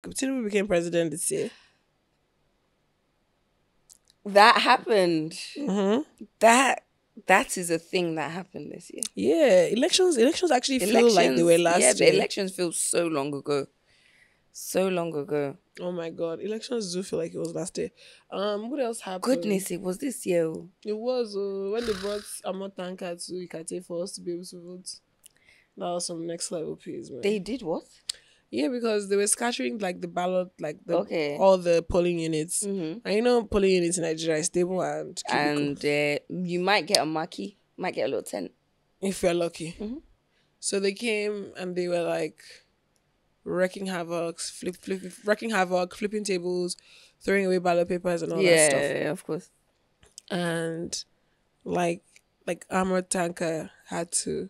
Tinubu became president this year. That happened. Mm-hmm. That is a thing that happened this year. Yeah, elections actually feel like they were last year. The elections feel so long ago. So long ago. Oh my god, elections do feel like it was last year. What else happened? Goodness, it was this year. It was when they brought Amotanka to Ikate for us to be able to vote. That was some next level piece, man. They did what? Yeah, because they were scattering like the ballot, like the Okay. all the polling units. Mm-hmm. And you know, polling units in Nigeria is stable and cubicle. And you might get a marquee, might get a little tent. If you're lucky. Mm-hmm. So they came and they were like wrecking havoc, flipping tables, throwing away ballot papers and all that stuff. Yeah, of course. And like armored tanker had to,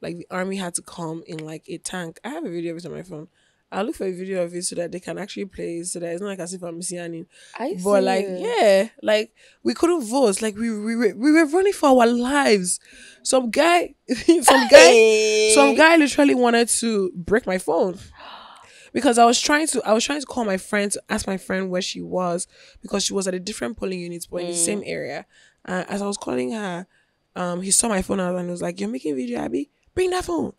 like the army had to come in like a tank. I have a video of it on my phone. I'll look for a video of it so that they can actually play it, so that it's not like as if I'm missing anything. But like, yeah, like we couldn't vote. Like we were running for our lives. Some guy literally wanted to break my phone. Because I was trying to call my friend to ask my friend where she was, because she was at a different polling unit but in the same area. As I was calling her, he saw my phone out and he was like, "You're making video, Abby? Bring that phone.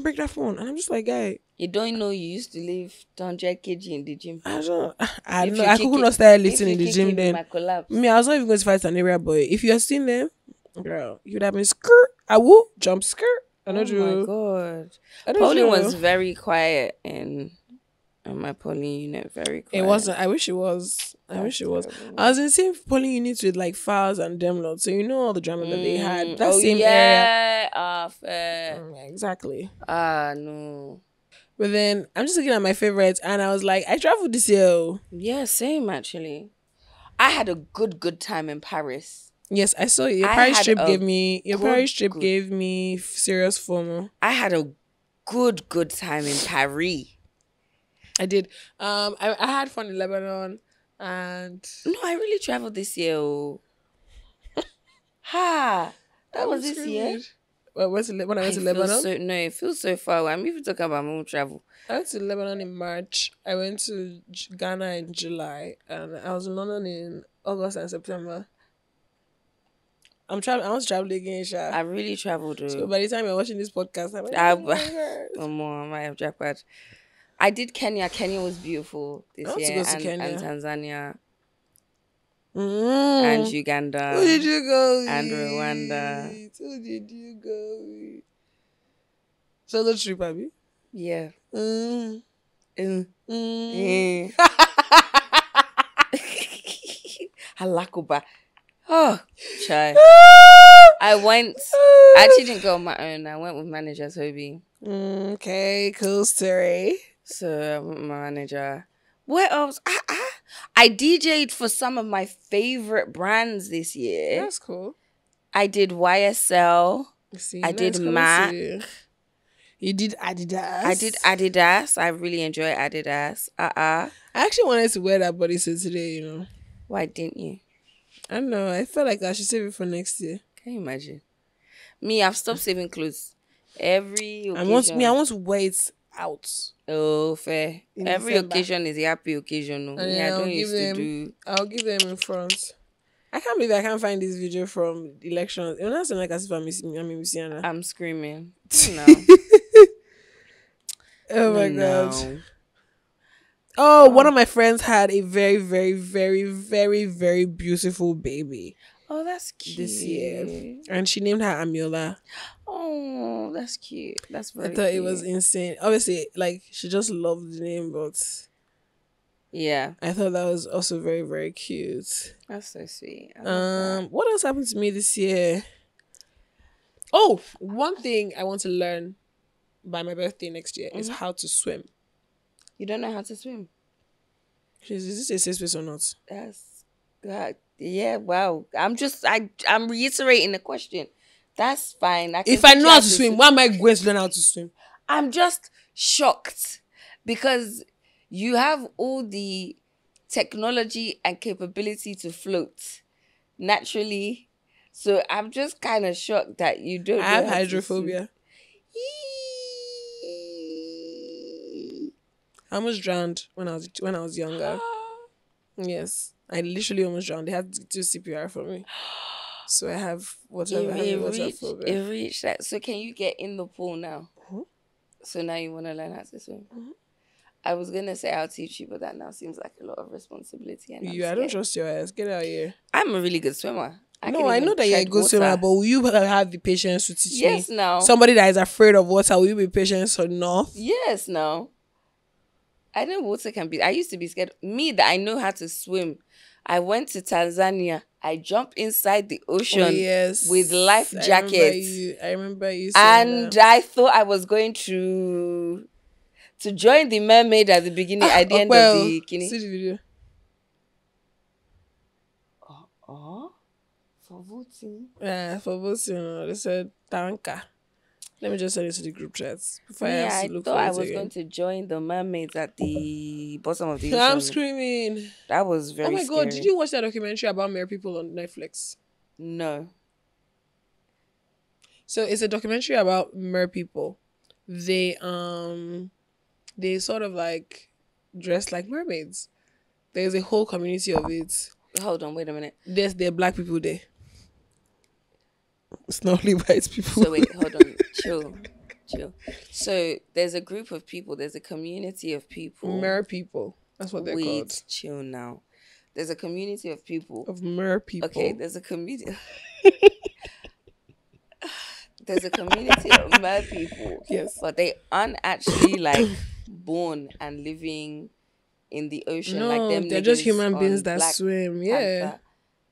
Break that phone." And I'm just like, guy, you don't know you used to live 100 kg in the gym. I don't know. I could not start lifting in the gym then. Me, I was not even going to fight an area boy. If you had seen them, girl, you would have been skirt. I will jump skirt. Oh my god. Polling was very quiet in my polling unit. Very quiet. It wasn't. I wish it was. I wish it was. I was in the same polling unit with like files and Demlot, so you know all the drama that they had. That same area. Fair. Exactly. No. But then I'm just looking at my favorites, and I was like, I traveled this year. Yeah, same actually. I had a good time in Paris. Yes, I saw your Paris trip gave me serious FOMO. I had a good time in Paris. I did. I had fun in Lebanon, and no, I really traveled this year. That was this year. When I went to Lebanon? It feels so far away. I'm even talking about my own travel. I went to Lebanon in March. I went to Ghana in July, and I was in London in August and September. I want to travel again, Sha. I really traveled. So by the time you're watching this podcast, I'm like, I might have jackpot. I did Kenya. Kenya was beautiful this year. To go to Kenya. And Tanzania. And Uganda. Who did you go with? And Rwanda. Who did you go with? Solo trip, Abby? Yeah. Halakuba. Oh, chai. I actually didn't go on my own. I went with manager Toby. Okay, cool story. So I went with my manager. What else? I DJ'd for some of my favorite brands this year. That's cool. I did YSL. I did MAC. You did Adidas. I did Adidas. I really enjoy Adidas. I actually wanted to wear that bodysuit today, you know. Why didn't you? I don't know. I felt like I should save it for next year. Can you imagine? Me, I've stopped saving clothes. Every occasion. I want to wear it out. Oh, fair. Every December. Occasion is a happy occasion. No? I'll give them in front. I can't believe I can't find this video from elections. It doesn't like as if I'm missing. I'm screaming. No. Oh my god. Oh, one of my friends had a very, very, very, very, very beautiful baby. Oh, that's cute. This year. And she named her Amiola. Oh, that's cute. That's very cute. I thought it was insane. Obviously, like, she just loved the name, but yeah. I thought that was also very, very cute. That's so sweet. What else happened to me this year? Oh, one thing I want to learn by my birthday next year is how to swim. You don't know how to swim? Is this a safe space or not? Yeah, wow. I'm reiterating the question. That's fine. If I know how to swim, why am I going to learn how to swim? I'm just shocked because you have all the technology and capability to float naturally. So I'm just kind of shocked that you don't know. I have hydrophobia. I almost drowned when I was younger. Yes, I literally almost drowned. They had to do CPR for me. So I have whatever. I have water phobia. It reached that. So can you get in the pool now? Mm-hmm. So now you want to learn how to swim? Mm-hmm. I was gonna say I'll teach you, but that now seems like a lot of responsibility. And I don't trust your ass. Get out of here. I'm a really good swimmer. I know that you're a good swimmer, but will you have the patience to teach me? Yes, now. Somebody that is afraid of water, will you be patient enough? Yes, now. I know water can be. I used to be scared. Me, that I know how to swim. I went to Tanzania. I jumped inside the ocean with life jackets. I remember you saying and that. I thought I was going to join the mermaid at the beginning, at the end of the kini. See the video. For voting. Yeah, for voting. They said tanka. Let me just send it to the group chats before I thought I was going to join the mermaids at the bottom of the ocean. I'm screaming. That was very scary. Oh my God, did you watch that documentary about mer people on Netflix? No. So it's a documentary about mer people. They sort of like dress like mermaids. There's a whole community of it. Hold on, wait a minute. There are black people there. It's not only white people. So wait, hold on. Chill. So there's a group of people. There's a community of people. Mer people. That's what they're called. Chill now. There's a community of people. Of mer people. Okay, there's a community. There's a community of mer people. Yes. But they aren't actually like born and living in the ocean. No, like them. They're just human beings that swim. Yeah. Panther.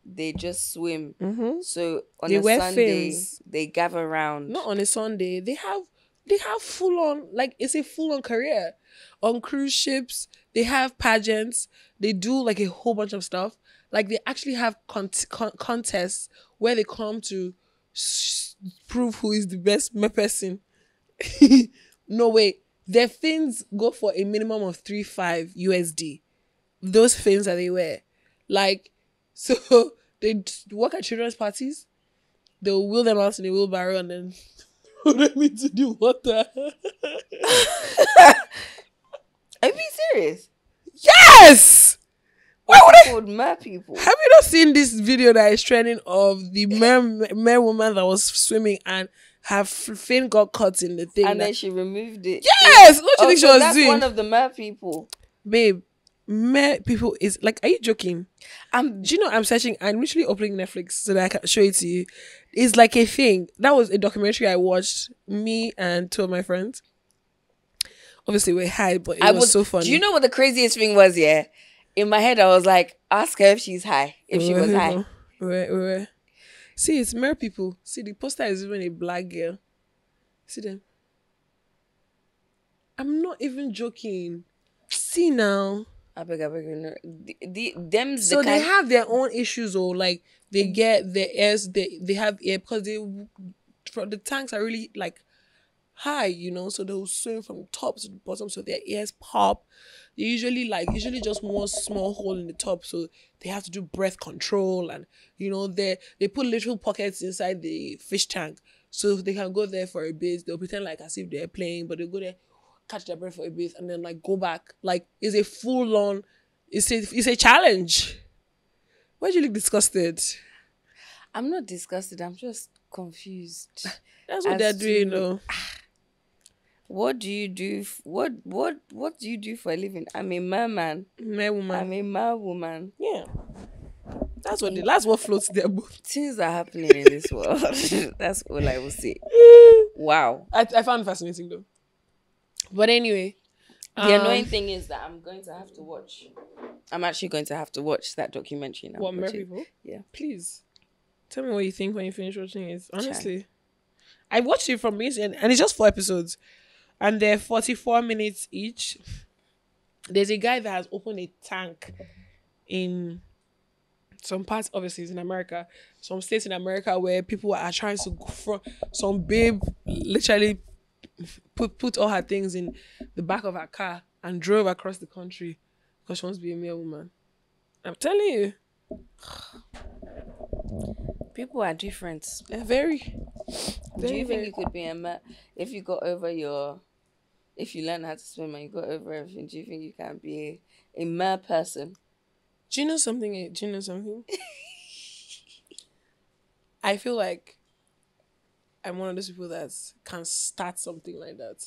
They just swim. Mm-hmm. So on they a wear Sunday, fins. they gather around. Not on a Sunday. They have full on, like, it's a full on career. On cruise ships, they have pageants. They do like a whole bunch of stuff. Like they actually have contests where they come to prove who is the best person. No way. Their fins go for a minimum of $3.5 USD. Those fins that they wear. Like, so they work at children's parties. They'll wheel them out in a wheelbarrow and then throw them into the water. Are you being serious? Yes! What's called mer people? Have you not seen this video that is trending of the mer woman that was swimming and her fin got caught in the thing? And then she removed it. Yes! What do you think she was doing? That's one of the mer people. Babe, mer people is like, are you joking? Do you know I'm searching? I'm literally opening Netflix so that I can show it to you. It's like a thing. That was a documentary I watched, me and two of my friends. Obviously we're high, but it was so funny. Do you know what the craziest thing was? Yeah, in my head I was like, ask her if she's high. If she was high. We're. See, it's mer people. See, the poster is even a black girl. See them. I'm not even joking. See now. I beg. No. They have their own issues, or like they get their ears. They have air because the tanks are really like high, you know. So they'll swim from the top to the bottom, so their ears pop. They usually just one small hole in the top, so they have to do breath control, and you know they put little pockets inside the fish tank, so they can go there for a bit. They'll pretend like as if they're playing, but they'll go there, catch their breath for a bit, and then like go back. Like it's a full on, it's a challenge. Why do you look disgusted? I'm not disgusted. I'm just confused. That's what they're doing, though. What do you do? What do you do for a living? I'm a merman. Merwoman. I'm a merwoman. Yeah. That's what floats their boat. Things are happening in this world. That's all I will say. Wow. I found it fascinating though. But anyway. The annoying thing is that I'm actually going to have to watch that documentary now. What, Mer People? Yeah. Please. Tell me what you think when you finish watching it. Honestly. I watched it from recent and it's just 4 episodes. And they're 44 minutes each. There's a guy that has opened a tank in some parts, obviously, it's in America. Some states in America where people are trying to go from some babe literally put all her things in the back of her car and drove across the country because she wants to be a male woman. I'm telling you. People are different. They're very Do you think you could be a man if you got over your If you learn how to swim and you got over everything, do you think you can be a mere person? Do you know something? Do you know something? I feel like I'm one of those people that can start something like that,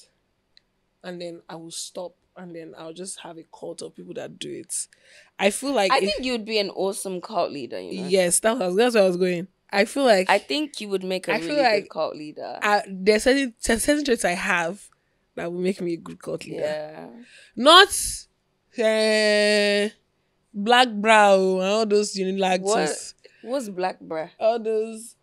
and then I will stop, and then I'll just have a cult of people that do it. I feel like I think you'd be an awesome cult leader, yes, that's where I was going. I feel like I think you would make a really good cult leader. There's certain traits I have that will make me a good cult leader. Yeah. Not black brow and all those What's black bra? all these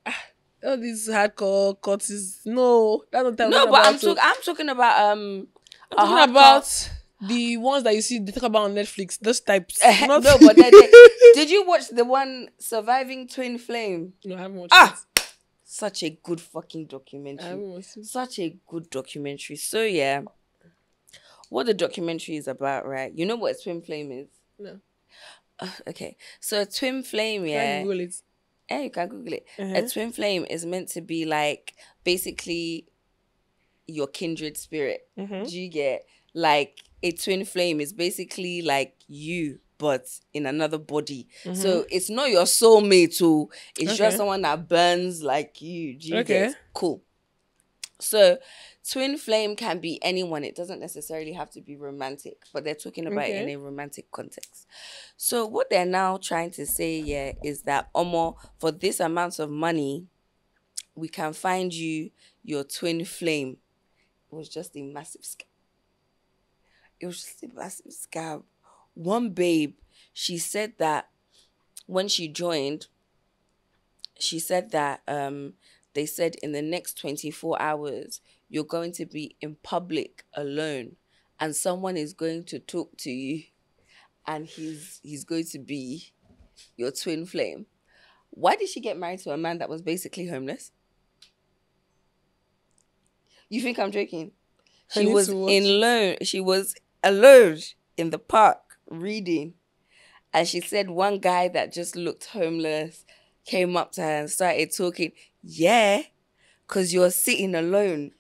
hardcore cultists. No, that's not. No, but I'm talking about I'm talking about the ones that you see they talk about on Netflix. Those types. No, but did you watch the one Surviving Twin Flame? No, I haven't watched it. Such a good fucking documentary. I haven't watched it. Such a good documentary. So yeah, what the documentary is about, right? You know what a twin flame is? No. Okay, so a twin flame, Can I Google it? Yeah, you can Google it. Uh-huh. A twin flame is meant to be like basically your kindred spirit. Mm-hmm. Do you get? Like a twin flame is basically like you, but in another body. Mm-hmm. So it's not your soulmate, too. It's just someone that burns like you. Do you get? Cool. So twin flame can be anyone. It doesn't necessarily have to be romantic, but they're talking about it in a romantic context. So what they're now trying to say is that, for this amount of money, we can find you your twin flame. It was just a massive scam. One babe, she said that when she joined, she said that they said in the next 24 hours, you're going to be in public alone and someone is going to talk to you and he's going to be your twin flame. Why did she get married to a man that was basically homeless? You think I'm joking? She was alone in the park reading. And she said one guy that just looked homeless came up to her and started talking. Yeah, because you're sitting alone.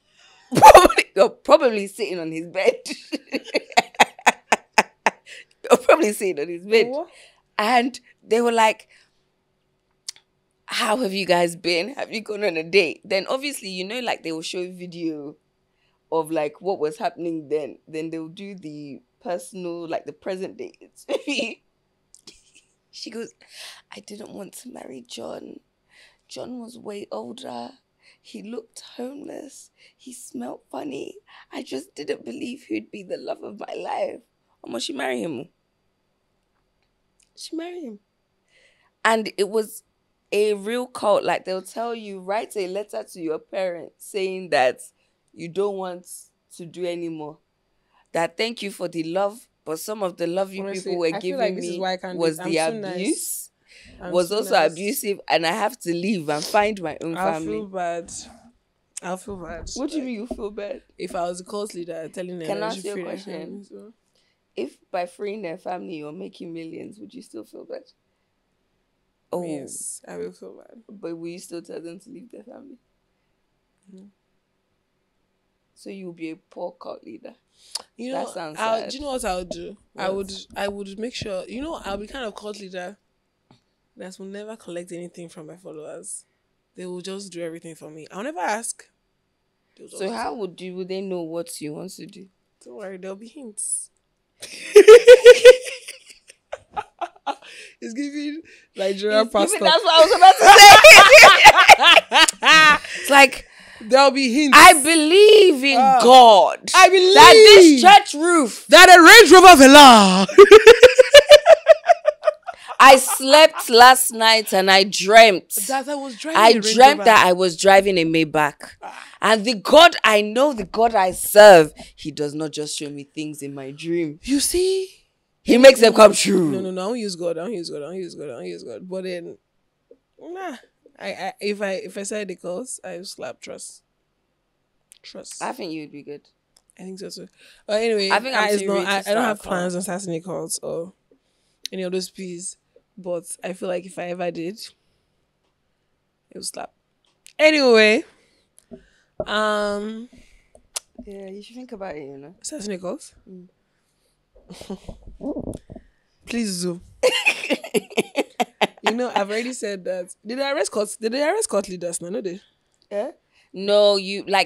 You're probably sitting on his bed. You're probably sitting on his bed. What? And they were like, how have you guys been? Have you gone on a date? Then obviously, like they will show video of like what was happening then. Then they'll do the personal, like the present date. She goes, I didn't want to marry John. John was way older. He looked homeless. He smelled funny. I just didn't believe he'd be the love of my life. Almost she married him. She married him. And it was a real cult. Like they'll tell you, write a letter to your parents saying that you don't want to do anymore. That thank you for the love, but some of the love you people were giving me was the abuse. Was also abusive, and I have to leave and find my own family. I'll feel bad. What do you mean you feel bad? If I was a cult leader telling them, can I ask you a question? So. If by freeing their family you're making millions, would you still feel bad? Oh yes, I will feel bad. But will you still tell them to leave their family? Mm-hmm. So you'll be a poor cult leader. That sounds sad. Do you know what I'll do? What? I would make sure. I'll be kind of cult leader that will never collect anything from my followers. They will just do everything for me. I'll never ask. So how would they know what you want to do? Don't worry, there'll be hints. It's giving Nigerian pastor. That's what I was about to say. It's like there'll be hints. I believe in God. I believe that this church roof, that a Range Rover Velar. I slept last night and I dreamt that I was driving. That I was driving a Maybach. And the God I know, the God I serve, He does not just show me things in my dream. You see? He makes them come true. No, I don't use God. But then, nah. If I said the cause, I will slap trust. I think you would be good. I think so too. But anyway, I don't have plans on starting a cult or any of those P's. But I feel like if I ever did, it would slap. Anyway, Yeah, you should think about it, you know. Says Nichols. Please Zoo. You know, I've already said that. Did they arrest cult leaders now? No, they. Yeah. No,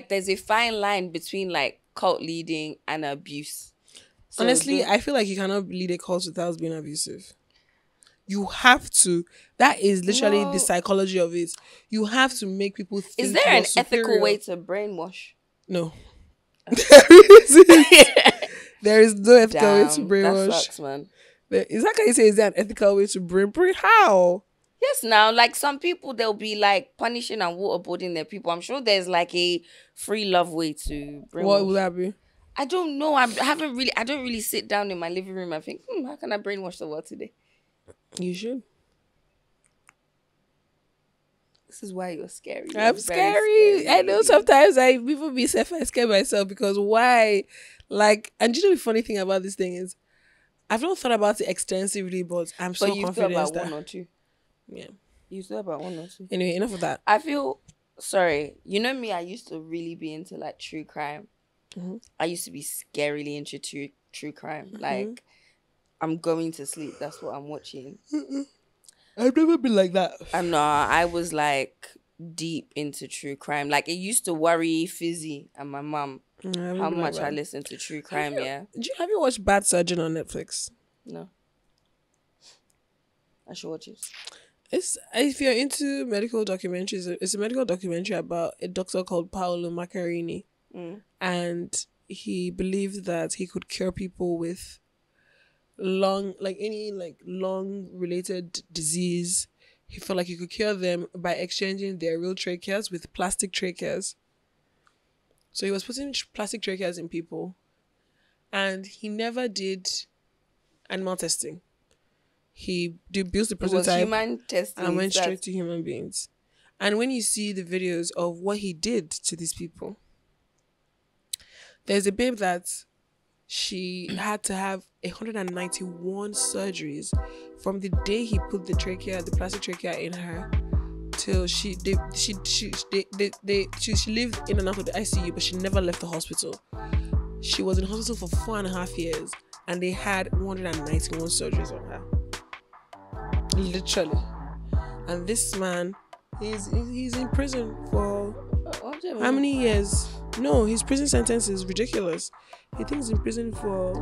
there's a fine line between like cult leading and abuse. So Honestly, I feel like you cannot lead a cult without being abusive. You have to. That is literally the psychology of it. You have to make people think. Is there an ethical way to brainwash? No. There is no ethical way to brainwash. That sucks, man. Is that how you say? Is there an ethical way to brain? How? Yes, now, like some people, they'll be like punishing and waterboarding their people. I'm sure there's like a free love way to brainwash. What would that be? I don't know. I don't really sit down in my living room and think, how can I brainwash the world today? You should. This is why you're scary. I'm scary. I know sometimes I even be scared myself because why? Like, and you know the funny thing about this thing is, I've not thought about it extensively, but I'm so confident that. You've thought about one or two. Yeah. You thought about one or two. Anyway, enough of that. I feel, sorry, you know me, I used to really be into like true crime. Mm-hmm. I used to be scarily into true crime. Mm-hmm. Like, I'm going to sleep. That's what I'm watching. I've never been like that. I was like deep into true crime. Like, it used to worry Fizzy and my mum how much I listen to true crime. Have you watched Bad Surgeon on Netflix? No. I should watch it. If you're into medical documentaries, it's a medical documentary about a doctor called Paolo Macchiarini. And he believed that he could cure people with lung related disease. He felt like he could cure them by exchanging their real tracheas with plastic tracheas. So he was putting plastic tracheas in people, and he never did animal testing. He built the prototype human testing and went straight to human beings. And when you see the videos of what he did to these people, there's a babe that she had to have 191 surgeries from the day he put the plastic trachea in her till she lived in and out of the ICU, but she never left the hospital. She was in hospital for 4.5 years, and they had 191 surgeries on her. Literally. And this man, he's in prison for how many years? No, his prison sentence is ridiculous. He thinks he's in prison for